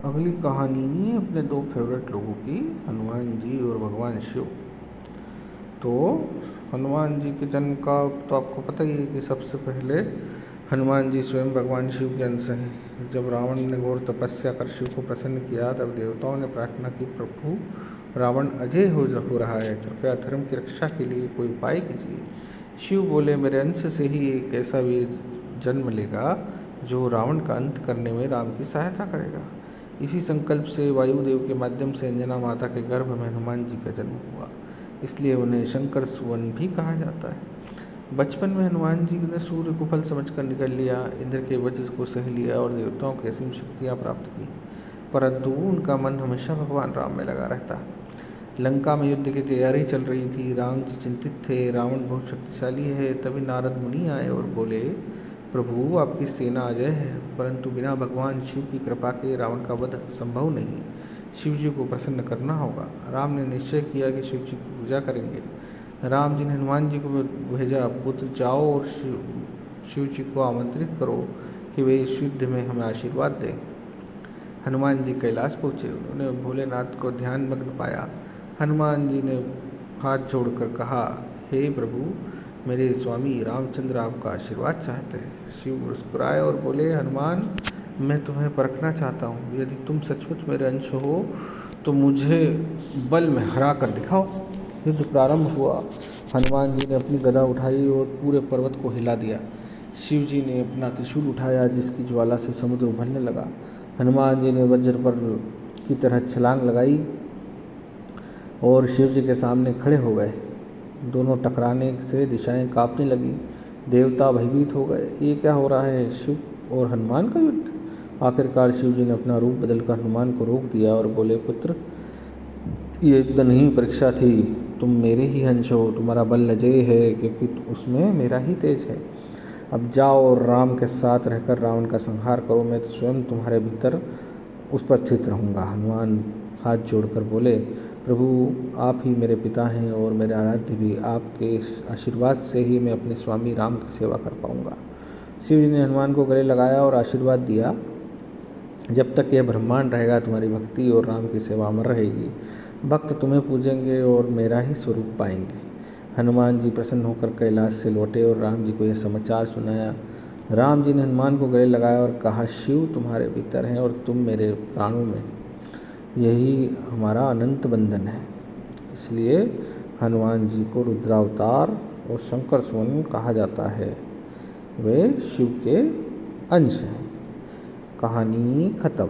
अगली कहानी अपने दो फेवरेट लोगों की, हनुमान जी और भगवान शिव। तो हनुमान जी के जन्म का तो आपको पता ही है कि सबसे पहले हनुमान जी स्वयं भगवान शिव के अंश हैं। जब रावण ने घोर तपस्या कर शिव को प्रसन्न किया तब देवताओं ने प्रार्थना की, प्रभु रावण अजय हो रहा है, कृपया धर्म की रक्षा के लिए कोई उपाय कीजिए। शिव बोले, मेरे अंश से ही एक ऐसा वीर जन्म लेगा जो रावण का अंत करने में राम की सहायता करेगा। इसी संकल्प से वायुदेव के माध्यम से अंजना माता के गर्भ में हनुमान जी का जन्म हुआ, इसलिए उन्हें शंकर सुवन भी कहा जाता है। बचपन में हनुमान जी ने सूर्य को फल समझकर निकल लिया, इंद्र के वज्र को सह लिया और देवताओं की असीम शक्तियाँ प्राप्त की, परंतु उनका मन हमेशा भगवान राम में लगा रहता। लंका में युद्ध की तैयारी चल रही थी, राम जी चिंतित थे, रावण बहुत शक्तिशाली है। तभी नारद मुनि आए और बोले, प्रभु आपकी सेना अजय है, परंतु बिना भगवान शिव की कृपा के रावण का वध संभव नहीं। शिव जी को प्रसन्न करना होगा। राम ने निश्चय किया कि शिव जी की पूजा करेंगे। राम जी ने हनुमान जी को भेजा, पुत्र जाओ और शिव जी को आमंत्रित करो कि वे इस युद्ध में हमें आशीर्वाद दें। हनुमान जी कैलाश पहुँचे, उन्होंने भोलेनाथ को ध्यान मग्न पाया। हनुमान जी ने हाथ जोड़कर कहा, हे प्रभु, मेरे स्वामी रामचंद्र आपका आशीर्वाद चाहते हैं। शिव मुस्कुराए और बोले, हनुमान, मैं तुम्हें परखना चाहता हूँ, यदि तुम सचमुच मेरे अंश हो तो मुझे बल में हरा कर दिखाओ। युद्ध प्रारंभ हुआ। हनुमान जी ने अपनी गदा उठाई और पूरे पर्वत को हिला दिया। शिव जी ने अपना त्रिशूल उठाया, जिसकी ज्वाला से समुद्र उभरने लगा। हनुमान जी ने वज्र पर की तरह छलांग लगाई और शिव जी के सामने खड़े हो गए। दोनों टकराने से दिशाएं कांपने लगी। देवता भयभीत हो गए, ये क्या हो रहा है? शिव और हनुमान का युद्ध? आखिरकार शिव जी ने अपना रूप बदलकर हनुमान को रोक दिया और बोले, पुत्र, ये युद्ध नहीं, परीक्षा थी। तुम मेरे ही अंश हो, तुम्हारा बल अजय है क्योंकि उसमें मेरा ही तेज है। अब जाओ और राम के साथ रहकर रावण का संहार करो, मैं स्वयं तुम्हारे भीतर उस पर स्थित रहूँगा। हनुमान हाथ जोड़कर बोले, प्रभु आप ही मेरे पिता हैं और मेरे आराध्य भी, आपके आशीर्वाद से ही मैं अपने स्वामी राम की सेवा कर पाऊँगा। शिव जी ने हनुमान को गले लगाया और आशीर्वाद दिया, जब तक यह ब्रह्मांड रहेगा तुम्हारी भक्ति और राम की सेवा अमर रहेगी। भक्त तुम्हें पूजेंगे और मेरा ही स्वरूप पाएंगे। हनुमान जी प्रसन्न होकर कैलाश से लौटे और राम जी को यह समाचार सुनाया। राम जी ने हनुमान को गले लगाया और कहा, शिव तुम्हारे भीतर हैं और तुम मेरे प्राणों में, यही हमारा अनंत बंधन है। इसलिए हनुमान जी को रुद्रावतार और शंकर सुवन कहा जाता है। वे शिव के अंश हैं। कहानी खत्म।